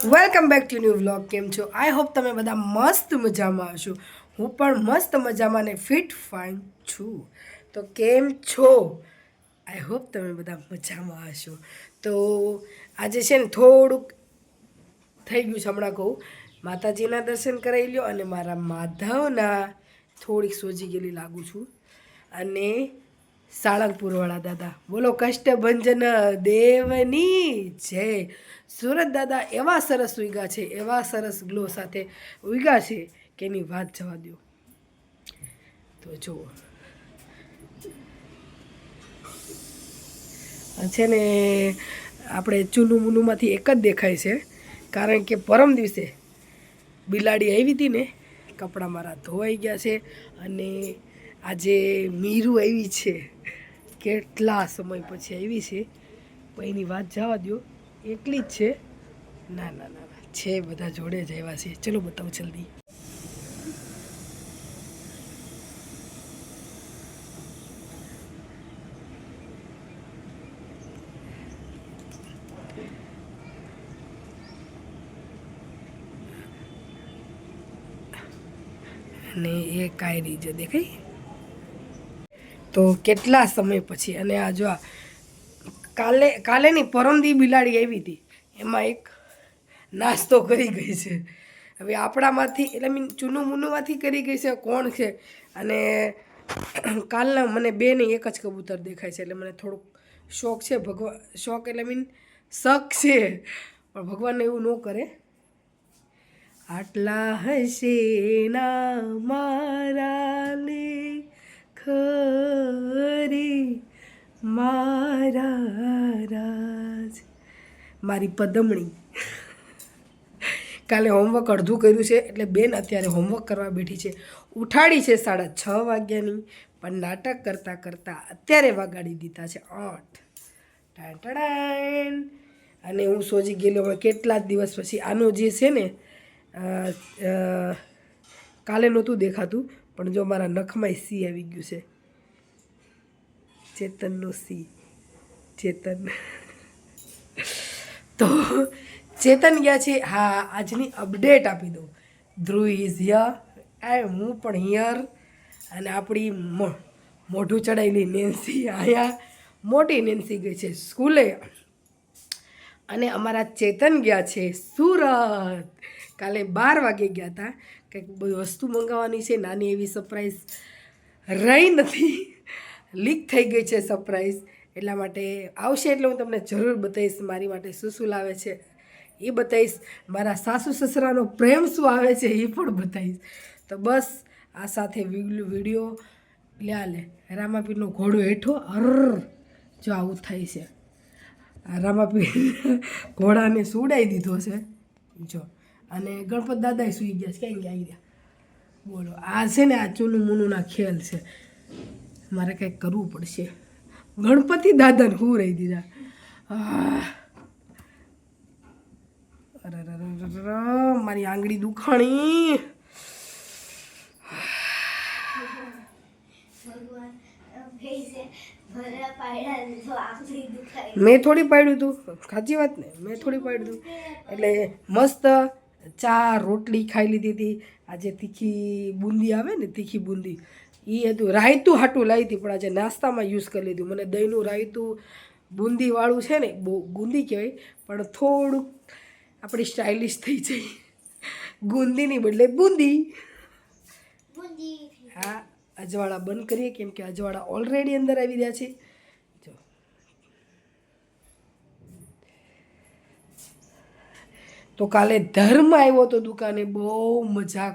Welcome back to new vlog. કેમ છો? I hope તમે બધા મસ્ત મજામાં હશો. હું પણ મસ્ત મજામાં ને ફિટ ફાઇન છું. તો કેમ છો? આઈ હોપ તમે બધા મજામાં હશો. તો આજે છે ને થોડુંક થઈ ગયું છે, હમણાં કહું માતાજીના દર્શન કરાવી લ્યો અને મારા માધવના થોડીક સોજી ગયેલી લાગુ છું. અને સાળંગપુરવાળા દાદા બોલો કષ્ટભંજન દેવની જય. સુરત દાદા એવા સરસ ઉગ્યા છે, એવા સરસ ગ્લો સાથે ઉગ્યા છે કે એની વાત જવા દો. તો જુઓ છે ને આપણે ચૂનું મૂનુંમાંથી એક જ દેખાય છે, કારણ કે પરમ દિવસે બિલાડી આવી હતી ને, કપડાં મારા ધોવાઈ ગયા છે. અને આજે મીરું આવી છે, કેટલા સમય પછી આવી છે, પણ એની વાત જવા દો, એકલી જ છે. ના ના ના ના છે, બધા જોડે જ આવ્યા છે. ચલો બતાવું જલ્દી. અને એ કાયરી જે દેખાય તો કેટલા સમય પછી. અને આ જો કાલે ની પરમદી બિલાડી આવી હતી, એમાં એક નાસ્તો કરી ગઈ છે. હવે આપણામાંથી એટલે મીન ચૂનું મૂનુંમાંથી કરી ગઈ છે, કોણ છે. અને કાલના મને બે નહીં એક જ કબૂતર દેખાય છે, એટલે મને થોડુંક શોખ છે. શોખ એટલે મીન શક છે, પણ ભગવાનને એવું ન કરે. આટલા હશે ના મારા લેખરી મારા રાજ મારી પદમણી. કાલે હોમવર્ક અડધું કર્યું છે, એટલે બેન અત્યારે હોમવર્ક કરવા બેઠી છે. ઉઠાડી છે 6:30 વાગ્યાની, પણ નાટક કરતાં કરતાં અત્યારે વગાડી દીધા છે 8. ટાણ. અને હું સોજી ગયેલો કેટલા દિવસ પછી. આનું જે છે ને કાલે નહોતું દેખાતું, પણ જો મારા નખમાં સી આવી ગયું છે, ચેતનનું સી. ચેતન તો ચેતન ગયા છે. હા, આજની અપડેટ આપી દઉં. ધ્રુવ ઇઝ હિયર, હું પણ હિયર. અને આપણી મોઢું ચડાયેલી નેન્સી અહીંયા, મોટી નેન્સી ગઈ છે સ્કૂલે. અને અમારા ચેતન ગયા છે સુરત. કાલે 12 વાગે ગયા હતા, કંઈક બધી વસ્તુ મંગાવવાની છે, નાની એવી સરપ્રાઈઝ રહી નથી, લીક થઈ ગઈ છે સરપ્રાઈઝ. એટલા માટે આવશે એટલે હું તમને જરૂર બતાવીશ મારી માટે શું શું લાવે છે, એ બતાવીશ. મારા સાસુ સસરાનો પ્રેમ શું આવે છે એ પણ બતાવીશ. તો બસ આ સાથે વિડીયો લે રામાપીરનો ઘોડો હેઠો જો આવું થાય છે. રામાપીર ઘોડાને સુડાઈ દીધો છે જો. અને ગણપત દાદાએ સૂઈ ગયા છે. ક્યાં ગયા ગયા બોલો. આ છે ને આ ચૂનું મૂનુંના ખેલ છે, મારે કંઈક કરવું પડશે. ગણપતિ દાદાને હું રહી દીધા. મારી આંગળી દુખાણી. મેં થોડી પાડ્યું હતું, સાચી વાત ને, મેં થોડી પાડ્યું હતું. એટલે મસ્ત ચા રોટલી ખાઈ લીધી હતી. આજે તીખી બુંદી આવે ને, તીખી બુંદી એ હતું. રાયતું હાટું લાવી હતી, પણ આજે નાસ્તામાં યુઝ કરી લીધું. મને દહીંનું રાયતું બુંદીવાળું છે ને, બહુ બુંદી કહેવાય, પણ થોડુંક આપણી સ્ટાઇલિશ થઈ જાય. ગુંદીની બદલે બુંદી. હા, અજવાળા બંધ કરીએ, કેમ કે અજવાળા ઓલરેડી અંદર આવી રહ્યા છે. જો તો કાલે ધર્મ આવ્યો તો દુકાને, બહુ મજા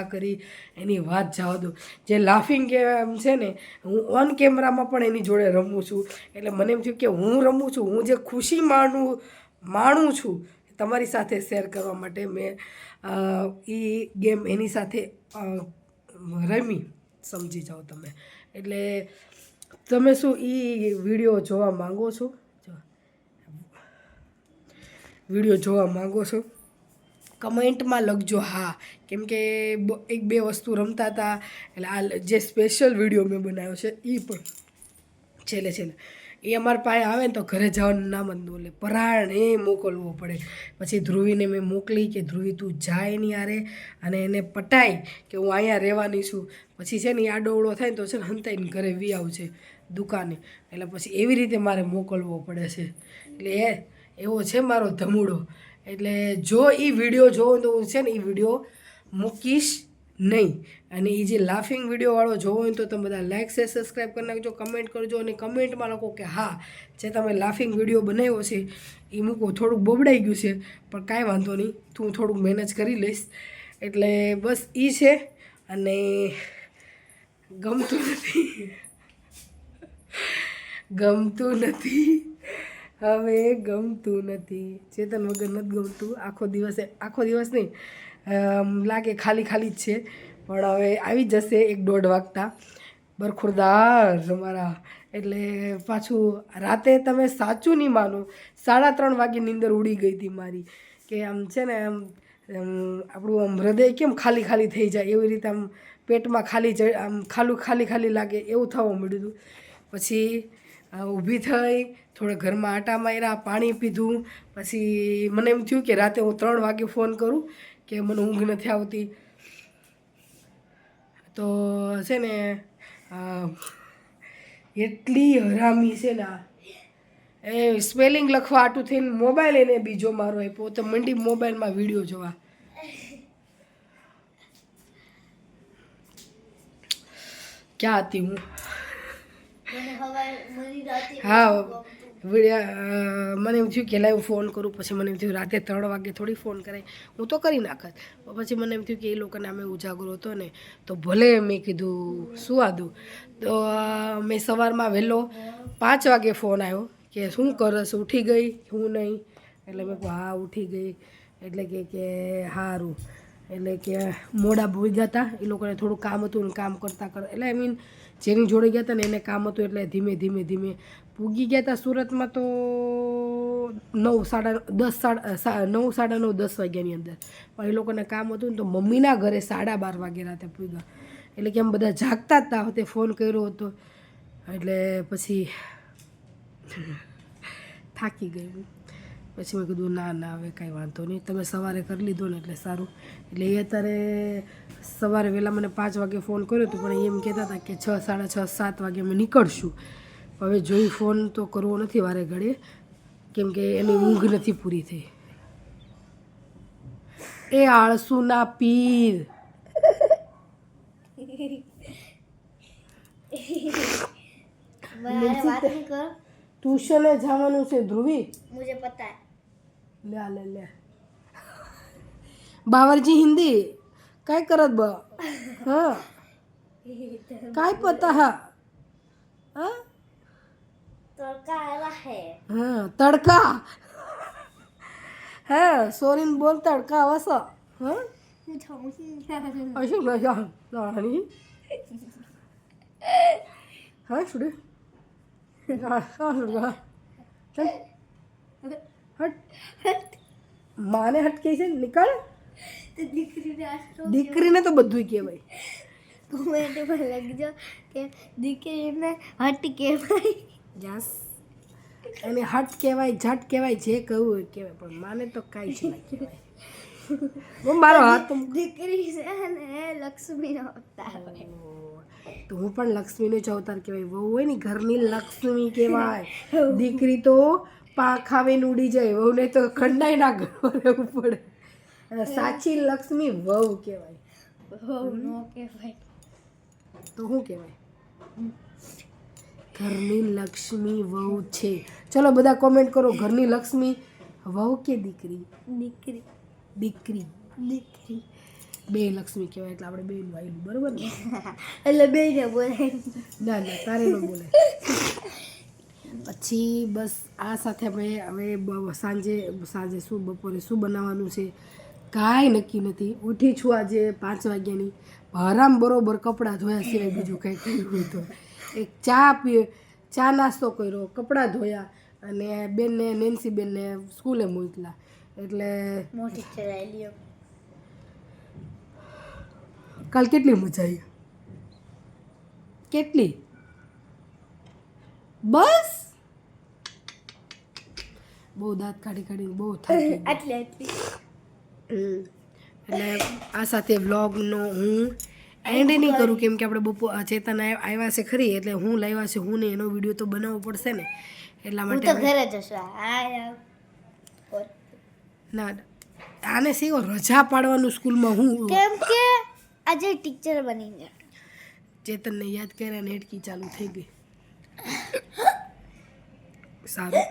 કરી. એની વાત જવા દો. જે લાફિંગ ગેમ છે ને, હું ઓન કેમેરામાં પણ એની જોડે રમું છું. એટલે મને એમ થયું કે હું રમું છું, હું જે ખુશી માણું છું તમારી સાથે શેર કરવા માટે મેં એ ગેમ એની સાથે રમી, સમજી જાઓ તમે. એટલે તમે શું એ વિડીયો જોવા માંગો છો? વિડીયો જોવા માંગો છો? કમેન્ટમાં લખજો હા. કેમ કે 1-2 વસ્તુ રમતા હતા, એટલે આ જે સ્પેશિયલ વિડીયો મેં બનાવ્યો છે એ પણ છેલ્લે એ અમારા પાસે આવે ને તો ઘરે જવાનું નામ જ બોલે, પરાણે મોકલવો પડે. પછી ધ્રુવીને મેં મોકલી કે ધ્રુવી તું જાય એની યારે અને એને પટાય કે હું અહીંયા રહેવાની છું. પછી છે ને એ આડોવડો થાય ને તો છે ને હંતાઈને ઘરે વી આવશે દુકાને. એટલે પછી એવી રીતે મારે મોકલવો પડે છે. એટલે એવો છે મારો ધમુડો. એટલે જો એ વિડીયો જોવો તો છે ને એ વિડીયો મૂકીશ નહીં. અને એ જે લાફિંગ વિડીયોવાળો જોવો હોય તો તમે બધા લાઇક શેર સબસ્ક્રાઈબ કરી નાખજો, કમેન્ટ કરજો અને કમેન્ટમાં લખો કે હા જે તમે લાફિંગ વિડીયો બનાવ્યો છે એ મૂકો. થોડુંક બબડાઈ ગયું છે પણ કાંઈ વાંધો નહીં, હું થોડુંક મહેનત કરી લઈશ. એટલે બસ એ છે. અને ગમતું નથી હવે ગમતું નથી. ચેતન વગર નથી ગમતું. આખો દિવસ નહીં લાગે ખાલી જ છે. પણ હવે આવી જશે 1-1.5 વાગતા બરખુરદાર અમારા. એટલે પાછું રાતે તમે સાચું નહીં માનો 3:30 વાગે નીંદર ઉડી ગઈ હતી મારી. કે આમ છે ને આમ આપણું આમ હૃદય કેમ ખાલી થઈ જાય એવી રીતે આમ પેટમાં ખાલી લાગે એવું થવા મળ્યું હતું. પછી ઊભી થઈ, થોડા ઘરમાં આટા માર્યા, પાણી પીધું. પછી મને એમ થયું કે રાતે હું 3 વાગે ફોન કરું કે મને ઊંઘ નથી આવતી. તો છે ને એટલી હરામી છે ને એ સ્પેલિંગ લખવા આટું થઈને મોબાઈલ એને બીજો મારો આપ્યો તો મંડી મોબાઈલમાં વિડીયો જોવા. ક્યાં હતી હું? હા મને એમ થયું કે લાવ ફોન કરું. પછી મને એમ થયું રાતે 3 વાગે થોડી ફોન કરાય, હું તો કરી નાખત. પછી મને એમ થયું કે એ લોકોને અમે ઉજાગરો હતો ને તો ભલે મેં કીધું શું આદું. તો મેં સવારમાં વહેલો 5 વાગે ફોન આવ્યો કે શું કરસ, ઉઠી ગઈ? હું નહીં. એટલે મેં કહું હા ઉઠી ગઈ. એટલે કે સારું. એટલે કે મોડા ભૂઈ ગયા હતા એ લોકોને થોડું કામ હતું ને કામ કરતાં એટલે આઈ મીન જેની જોડે ગયા હતા ને એને કામ હતું એટલે ધીમે પૂગી ગયા હતા સુરતમાં. તો 9:30 વાગ્યાની અંદર. પણ એ લોકોને કામ હતું ને તો મમ્મીના ઘરે 12:30 વાગે રાતે પૂગ્યા. એટલે કે આમ બધા જાગતા જ હતા તે ફોન કર્યો હતો. એટલે પછી થાકી ગઈ. પછી મેં કીધું ના હવે કાંઈ વાંધો નહીં, તમે સવારે કરી લીધો ને એટલે સારું. એટલે એ અત્યારે સવારે વહેલા મને 5 વાગે ફોન કર્યો હતો પણ એમ કહેતા હતા કે 6, 6:30, 7 વાગે અમે નીકળશું. હવે જોઈ ફોન તો કરવો નથી વારે ઘડીએ કેમ કે એની ઊંઘ નથી પૂરી થઈ. એ આળસુના પીર. ટ્યુશને જવાનું છે ધ્રુવી. मुझे पता है. ले बावर्ची हिंदी काय करत ब हाँ काय पता हा हाँ तड़का आला है. हाँ तड़का हाँ सोरीन बोल तड़का वसा हाँ अशी मजा नाही हाँ शुडे હટ માને હટ કહે છે નીકળ. દીકરીને તો બધું કહેવાય. કોમેન્ટ પર લખજો કે દીકરીને હટ કહેવાય. યસ એને હટ કહેવાય, ઝટ કહેવાય, જે કહ્યું હોય કહેવાય પણ માને તો કાંઈ જ ના કહેવાય. હું મારો હાથ દીકરી છે ને લક્ષ્મીનો અવતાર હોય. તો હું પણ લક્ષ્મીનો જ અવતાર કહેવાય. વહુ હોય ને ઘરની લક્ષ્મી કહેવાય. દીકરી તો પાંખ આવીને ઉડી જાય, વહુને તો ખંડાઈ ના ઘરમાં રહેવું પડે. સાચી લક્ષ્મી વહુ કહેવાય. વહુ નો કહેવાય તો શું કહેવાય? ઘરની લક્ષ્મી વહુ છે. ચલો બધા કોમેન્ટ કરો, ઘરની લક્ષ્મી વહુ કે દીકરી? દીકરી. દીકરી દીકરી બે લક્ષ્મી કહેવાય એટલે આપણે બેન વાયલું બરાબર ને? એટલે બે ને બોલાય. ના તારે ન બોલે. પછી બસ આ સાથે અમે હવે સાંજે શું બપોરે શું બનાવવાનું છે કાંઈ નક્કી નથી. ઉઠી છું આજે 5 વાગ્યાની. હરામ બરોબર કપડાં ધોયા સિવાય બીજું કંઈ કર્યું હોય તો એક ચા નાસ્તો કર્યો, કપડાં ધોયા અને બેનને નેન્સી બેનને સ્કૂલે મોકલા. એટલે મોટી ચડાઈ લ્યો. કાલ કેટલી મજા આવી? કેટલી? બસ બહુ દાંત કાઢી બહુ થાકી ગઈ. આટલી એટલે આ સાથે વ્લોગનો હું એન્ડ નહીં કરું કેમ કે આપણે ચેતન આવ્યા છે ખરી એટલે હું લાવ્યા છે હું ને એનો વિડીયો તો બનાવવો પડશે ને એટલા હું માટે તો ઘરે જ હશું ના આને શીખો રજા પાડવાનું સ્કૂલમાં હું કેમ કે આજે ટીચર બની ગયા. ચેતનને યાદ કર્યા ને હેડકી ચાલુ થઈ ગઈ. સારું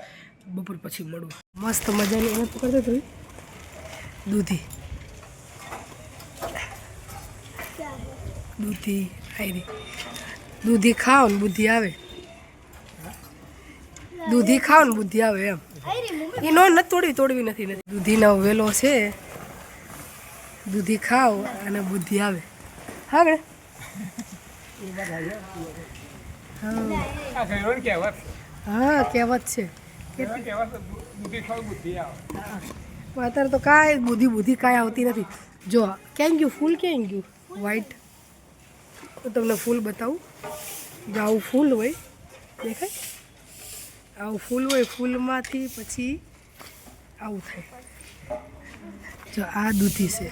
બપોર પછી મળું. મસ્ત મજાની એને પકડતો તો દૂધી આવી દૂધી ખાઓ ને બુદ્ધિ આવે દૂધી ખાઓ ને બુદ્ધિ આવે એમ એ નો નથી તોડવી નથી દૂધીનો વેલો છે દૂધી ખાઓ અને બુદ્ધિ આવે હા કે હા કહેવત છે અત્યારે તો કાંઈ બુદ્ધિ કાંઈ આવતી નથી. જો ક્યાં ગયું ફૂલ ક્યાં ગયું વ્હાઈટ હું તમને ફૂલ બતાવું જો આવું ફૂલ હોય દેખાય આવું ફૂલ હોય ફૂલમાંથી પછી આવું થાય. જો આ દૂધી છે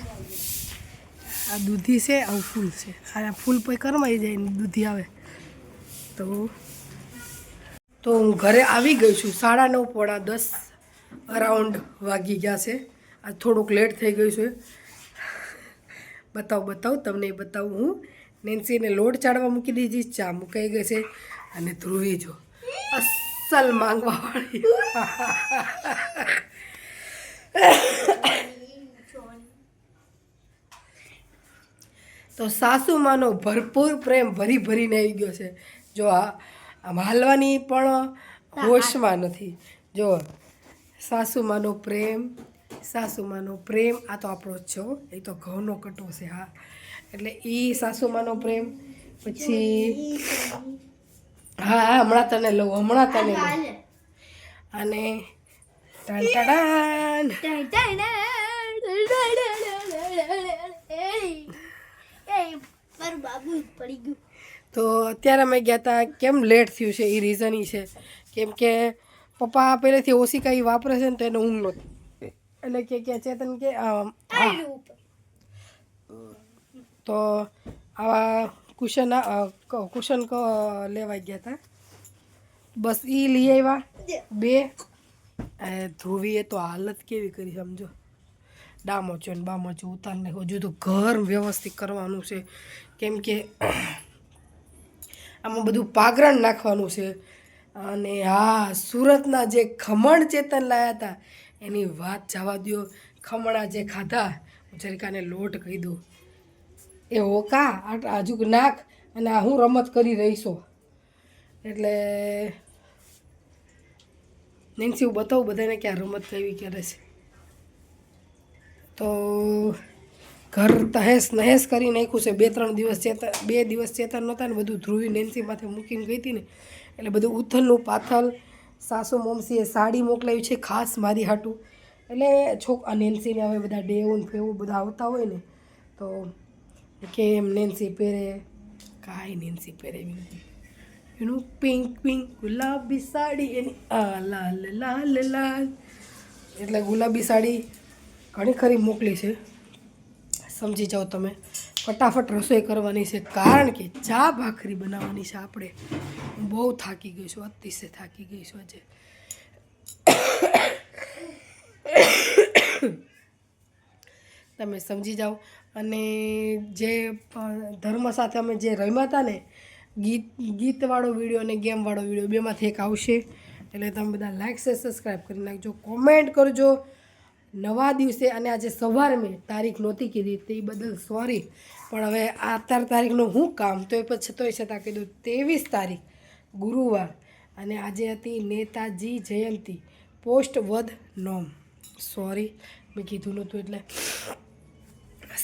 આવું ફૂલ છે આ ફૂલ પછી કરમાઈ જાય ને દૂધી આવે તો હું ઘરે આવી ગઈ છું 9:30 પોણા 10 અરાઉન્ડ વાગી ગયા છે. આ થોડુંક લેટ થઈ ગયું છે. બતાવું તમને બતાવું હું નેન્સીને લોટ ચાળવા મૂકી દીધી ચા મુકાઈ ગઈ છે અને ધ્રુવી જો અસલ માંગવાવાળી તો સાસુમાનો ભરપૂર પ્રેમ ભરીને આવી ગયો છે. જો આમ હાલવાની પણ હોશમાં નથી. જો સાસુમાનો પ્રેમ આ તો આપણો જ છે એ તો ઘઉંનો કટો છે હા એટલે એ સાસુમાનો પ્રેમ પછી હા હમણાં તને લઉં અને તો અત્યારે અમે ગયા હતા કેમ લેટ થયું છે એ રીઝન એ છે કેમ કે પપ્પા પહેલેથી ઓશિકા એ વાપરે છે ને તો એને ઊંઘ નહોતી એટલે કે ચેતન કે તો આવા કુશન લેવા ગયા હતા બસ એ લઈ આવ્યા 2 ધ્રુવીએ તો હાલત કેવી કરી સમજો ડામોચો ને બામોચો ઉતારને હજુ તો ઘર વ્યવસ્થિત કરવાનું છે કેમ કે આમાં બધું પાગરણ નાખવાનું છે અને હા સુરતના જે ખમણ ચેતન લાવ્યા હતા એની વાત જવા દો. ખમણા જે ખાધા જરીકાને લોટ કહી દઉં એ હોકા આજુ નાખ અને આ હું રમત કરી રહીશો એટલે નેન્સી હું બતાવું બધાને કે આ રમત કેવી કરે છે. તો ઘર તહેસ નહેસ કરી નાખ્યું છે. 2 દિવસ ચેતન નહોતા ને બધું ધ્રુવી નેન્સી માથે મૂકીને ગઈ હતી ને એટલે બધું ઉથલનું પાથલ સાસુ મોમસીએ સાડી મોકલાવી છે ખાસ મારી હાટું એટલે નેન્સીને હવે બધા ડેવું ને ફેવું બધા આવતા હોય ને તો કે એમ નેન્સી પહેરે કાંઈ નેન્સી પહેરે એવી નથી એનું પિંક ગુલાબી સાડી એની લાલ એટલે ગુલાબી સાડી ઘણી ખરી મોકલી છે. સમજી જાઓ તમે ફટાફટ રસોઈ કરવાની છે કારણ કે ચા ભાખરી બનાવવાની છે આપણે. હું બહુ થાકી ગઈ છું અતિશય થાકી ગઈ છું આજે. તમે સમજી જાઓ અને જે ધર્મ સાથે અમે જે રમ્યા હતા ને ગીતવાળો વિડીયો અને ગેમવાળો વિડીયો બેમાંથી એક આવશે એટલે તમે બધા લાઈક છે સબસ્ક્રાઈબ કરી નાખજો કોમેન્ટ કરજો. નવા દિવસે અને આજે સવારે મેં તારીખ નહોતી કીધી તે બદલ સોરી પણ હવે આ 18 તારીખનું હું કામ તોય છતાં કીધું 23 તારીખ ગુરુવાર અને આજે હતી નેતાજી જયંતી પોસ્ટ વધ નોમ સોરી મેં કીધું નહોતું એટલે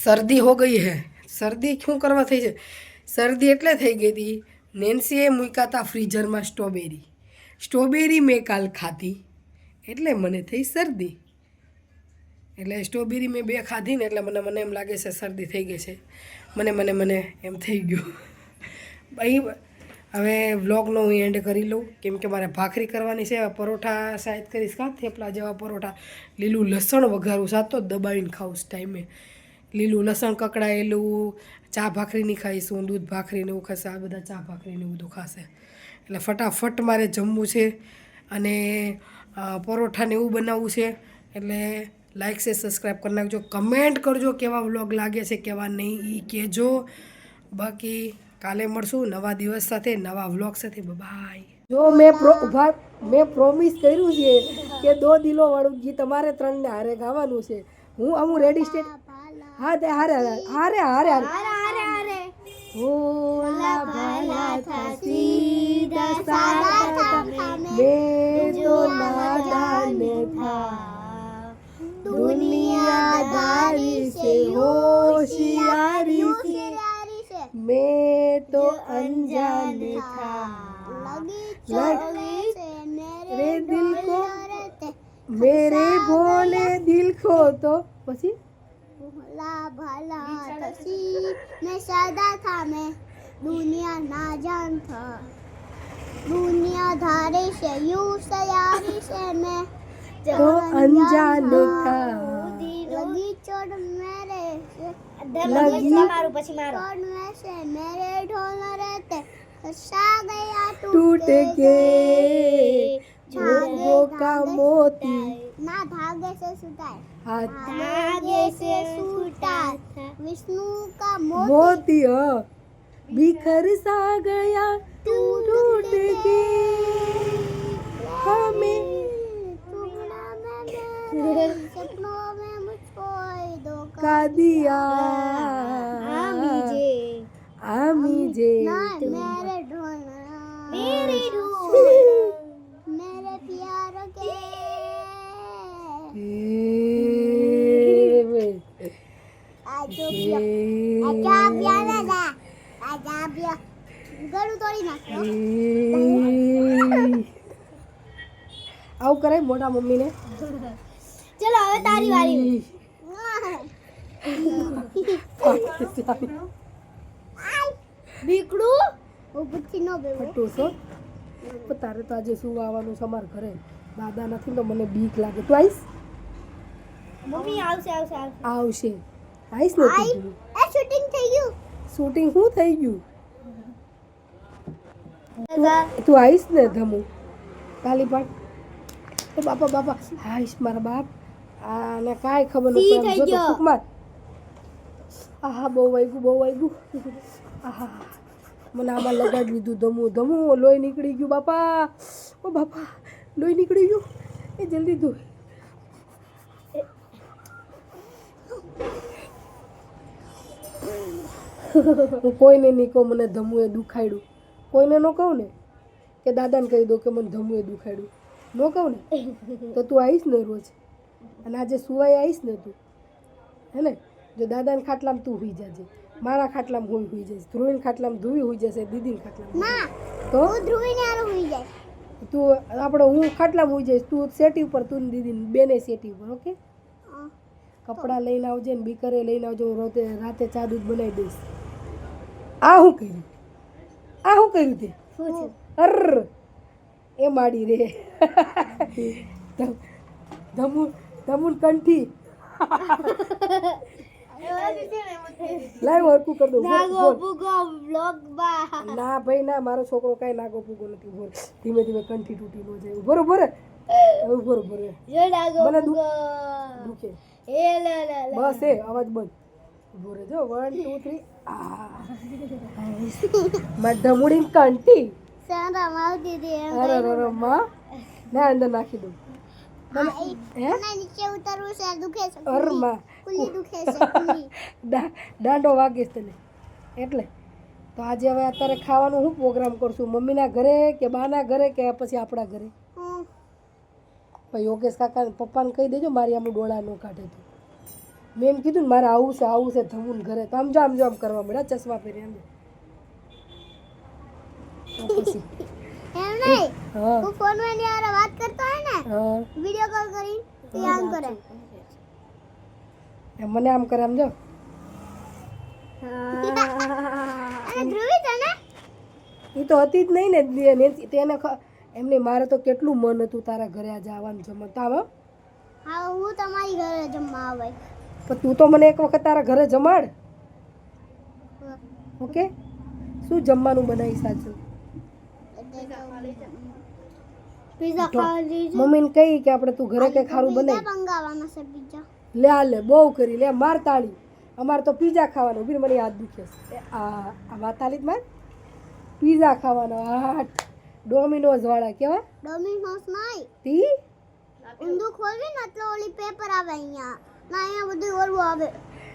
શરદી હો ગઈ હે. શરદી શું કરવા થઈ છે શરદી એટલે થઈ ગઈ હતી નેન્સીએ મૂક્યા હતા ફ્રીઝરમાં સ્ટ્રોબેરી મેં કાલ ખાધી એટલે મને થઈ શરદી એટલે સ્ટ્રોબેરી મેં 2 ખાધી ને એટલે મને એમ લાગે છે શરદી થઈ ગઈ છે મને એમ થઈ ગયું ભાઈ હવે વ્લોગનો હું એન્ડ કરી લઉં કેમ કે મારે ભાખરી કરવાની છે. હવે પરોઠા શાયદ કરીશ કાં થેપલા જેવા પરોઠા. લીલું લસણ વઘારું સાતો દબાવીને ખાવું ટાઈમે. લીલું લસણ કકડાયેલું. ચા ભાખરીની ખાઈશું, દૂધ ભાખરીને એવું ખાશે. આ બધા ચા ભાખરીને એવું બધું ખાશે. એટલે ફટાફટ મારે જમવું છે અને પરોઠાને એવું બનાવવું છે. એટલે લાઇક છે, સબસ્ક્રાઈબ કરી નાખજો, કમેન્ટ કરજો કેવા વ્લોગ લાગે છે કેવા નહીં એ કહેજો. બાકી કાલે મળશું નવા દિવસ સાથે, નવા વ્લોગ સાથે. બાય. જો મેં પ્રોમિસ કર્યું છે કે 2 દિલો વાળું ગીત તમારે 3ને હારે ગાવાનું છે. હું રેડી સ્ટેટ. હા તે હારે ભોલા ભાલા થા સીધા સાદા થા મેં તો નાદાન થા दुनियादारी से होशियारी से मैं तो अनजान था मेरे दिल को मेरे भोले दिल को तो પછી भोला भाला थी मैं सादा था मैं दुनिया ना जान था दुनिया धारे से यूं सयारी से मैं तो अनजान था लगी चोट मेरे लगी मारो પછી મારો चोट में से मेरे ढोल रहते फंसा गया टूट के जोगों का मोती ना धागे से सुता हाथ धागे से सूटा विष्णु का मोती बिखर सा गया टूट के हमें सपनों में मुझको धोखा दिया आमीजे मेरे ढोल मेरे प्यार के ગળું તોડી નાખ્યો આવું કરાય મોટા મમ્મીને. ચલો હવે તારી વારી બીકડું ઉપરથી નો બેવો ફટું છો પણ તારે તો આજે શું આવવાનું છે અમારા ઘરે. દાદા નથી તો મને બીક લાગે. તું આવીશ? મમ્મી આવશે આવશે. આવીશ ને તું? એ શૂટિંગ થઈ ગયું શૂટિંગ શું થઈ ગયું? તું આવીશ ને ધમુ કાલી પણ? એ બાપા આવીશ મારા બાપ. આને કાંઈ ખબર નથી. જો તો સુકમાર. આહા બહુ વાગ્યું. આહા મને આમાં લગાડી લીધું ધમુ લોહી નીકળી ગયું બાપા. ઓ બાપા લોહી નીકળી ગયું. એ જલ્દી ધો. હું કોઈને નહીં કહું મને ધમુએ દુખાડ્યું. કોઈને ન કહું ને કે દાદાને કહી દો કે મને ધમુએ દુખાડ્યું. ન કહું ને તો તું આવીશ ને રોજ. અને આજે સુવાઈ આવીશ ને તું હે ને. જો દાદાને ખાટલામાં તું હોઈ જાજે, મારા ખાટલામાં હું હોઈ જઈશ, ધ્રુવીને ખાટલામાં ધ્રુવી હોઈ જશે, દીદીને ખાટલામાં. ના તો ધ્રુવીને આરો હોઈ જાય. તું આપણે હું ખાટલામાં હોઈ જઈશ, તું સેટી ઉપર, તું દીદીને બેને સેટી ઉપર. ઓકે? કપડાં લઈને આવજે ને બીકરે લઈને આવજો. હું રાતે ચા દૂધ બનાવી દઈશ. આ શું કર્યું તે? અર એ માડી રે ધમુન કંઠી લાઈવ હરકું કરી દઉં. ના ભાઈ ના, મારો છોકરો કાંઈ નાગો પૂગો નથી. બોલ ધીમે ધીમે કંઠી તૂટી ન જાય. બરોબર મને દુખે. બસ એ અવાજ બંધ. ઉભો રહેજો. 1 2 3 માર ધમુડી કંઠી. અરે માં ના અંદર નાખી દઉં. નીચે ઉતરવું છે દુખે છે અરમાં કુલી દુખે છે કુલી દાંડો વાગીશ તને એટલે. તો આજે હવે અત્યારે ખાવાનું શું પ્રોગ્રામ કરશું? મમ્મીના ઘરે કે બાના ઘરે કે પછી આપણા ઘરે? ભાઈ યોગેશ કાકા પપ્પાને કહી દેજો મારી આમ ડોળા ન કાઢે. તો મેં એમ કીધું ને મારે આવું છે ધમુન ઘરે. તો આમ કરવા મળ્યા ચશ્મા પહેરી આમ. પછી એમ નહીં હું ફોન માં યાર વાત કરતો હોય ને વિડિયો કોલ કરી તે આમ કરે. મને આમ કરે આમ જો. અને ધ્રુવી તને એ તો હતી જ નહીં ને નેન્સી તેને એમને મારે તો કેટલું મન હતું તારા ઘરે આજે આવવાનું જમતા આવે હા હું તમારી ઘરે જમવા આવે પણ તું તો મને એક વખત તારા ઘરે જમાડ ઓકે શું જમવાનું બનાવીશ આજે પિઝા ખાવા લીધું મમ્મીને કહી કે આપણે તું ઘરે કંઈ ખારું બનાવી મંગાવવાના છે પિઝા લે આ લે બહુ કરી લે માર તાળી અમારે તો પીઝા ખાવાનો ઉભી રહે, મને યાદ દુખે છે આ વાત તાળી માર પીઝા ખાવાનો આ ડોમિનોઝ વાળા કેવા ડોમિનોઝ નહીં તી ઊંધું ખોલવી ને એટલે ઓલી પેપર આવે અહીંયા ના અહીંયા બધું ઓલું આવે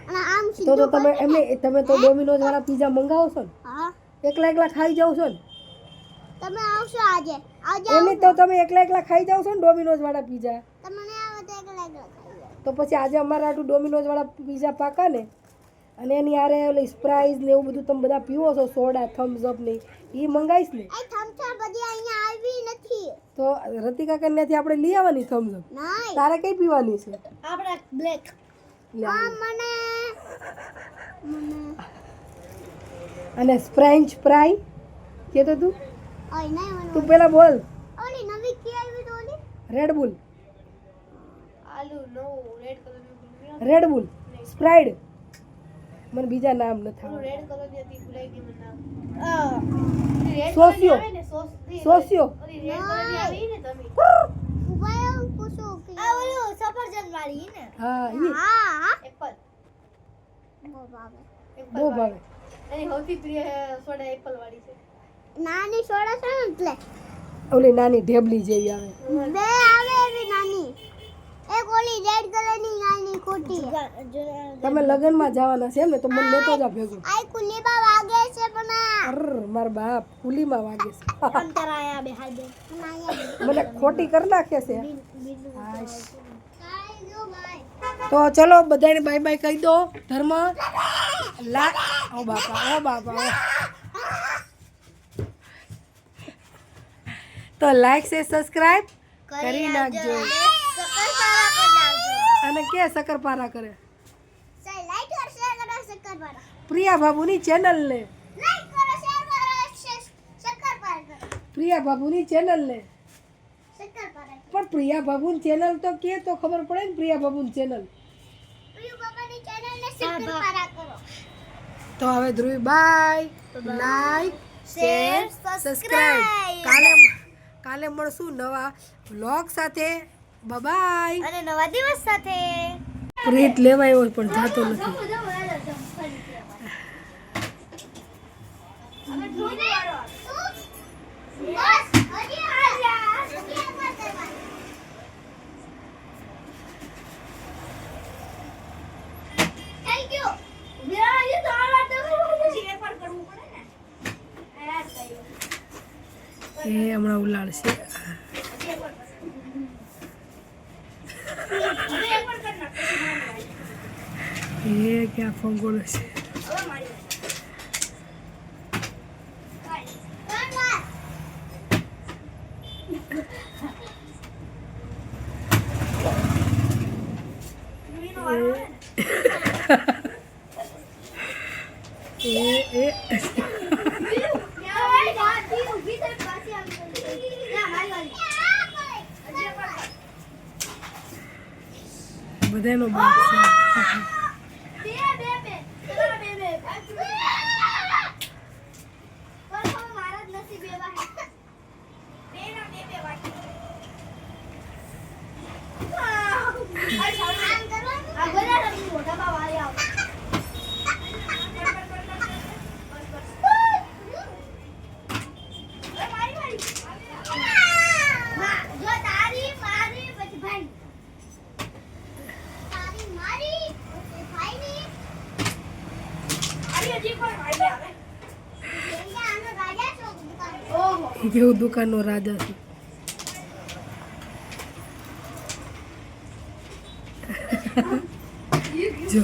અને આમ તો સીધું તમે એમને તમે તો ડોમિનોઝ વાળા પીઝા મંગાવો છો ને હા એકલા એકલા ખાઈ જાવ છો ને તમે આવશો આજે આજે એમની તો તમે એકલા એકલા ખાઈ જાવ છો ને ડોમિનોઝ વાળા પીઝા તમને આવે તો એકલા એકલા ખાઈ લો. તો પછી આજે અમારા આટલું ડોમિનોઝ વાળા પીઝા પાકા ને અને એની આરે ઓલી સ્પ્રાઇઝ ને એવું બધું તમે બધા પીવો છો સોડા થમ્સ અપ ને એ મંગાવીશ ને એ થમથમ બધી અહીંયા આવી નથી તો રતિકા કન્યાથી આપણે લઈ આવવાની થમ્સ અપ નહીં તારે કઈ પીવાની છે આપણે બ્લેક લે આ આવી. મને અને ફ્રેન્ચ ફ્રાય કે તો તું ઓય નહીં મને તું પેલા બોલ ઓલી નવી કી આવી તો ઓલી રેડ બુલ આલુ નો રેડ કલર ની રેડ બુલ સ્પ્રાઇડ મને બીજા નામ નથી આવડતું. રેડ કલર ની હતી ભૂલાઈ ગઈ મને નામ સોસિયો સોસિયો ઓલી રેડ કલર ની આવી ને તમે ઉભા પૂછો કે આ ઓલું સફરજન વાળી ને હા ઈ હા એપલ બહુ ભાવે બહુ ભાવે એની સૌથી પ્રિય સોડા એપલ વાળી છે નાની સોડા છે ને એટલે ઓલી નાની ઢેબલી જેવી આવે બે આવે એવી નાની એક ઓલી રેડ કલર ની નાની કોટી તમે લગનમાં જવાના છે એમ ને તો મને લેતો જા ભેગું આઈ કુલીબા વાગે છે પણ અર માર બાપ કુલીમાં વાગે છે અંતર આયા બે હાલ દે મને ખોટી કરી નાખે છે હાશ. કાઈ જો ભાઈ તો ચલો બધાને બાય બાય કહી દો ધર્મ લા ઓ બાપા તો લાઈક છે સબસ્ક્રાઇબ કરી નાખજો શકરપારા કર નાખજો અને કે શકરપારા કરે સે લાઈક ઓર શેર કરો શકરપારા પ્રિયા બાબુની ચેનલ ને લાઈક કરો શેર કરો શકરપારા કરો પ્રિયા બાબુની ચેનલ ને શકરપારા પણ પ્રિયા બાબુની ચેનલ તો કે તો ખબર પડે ને પ્રિયા બાબુની ચેનલ પ્રિયુ બાબાની ચેનલ ને શકરપારા કરો તો હવે Dhruvi bye like share subscribe કાલે મળશું નવા વ્લોગ સાથે બાય અને નવા દિવસ સાથે પ્રીત લેવાય હોય પણ જાતો નથી એ હમણાં ઉલાડશે એ ક્યાં ફંગોળે છે બધાનો બાપ છે કેવું દુકાનનો રાજા છે જો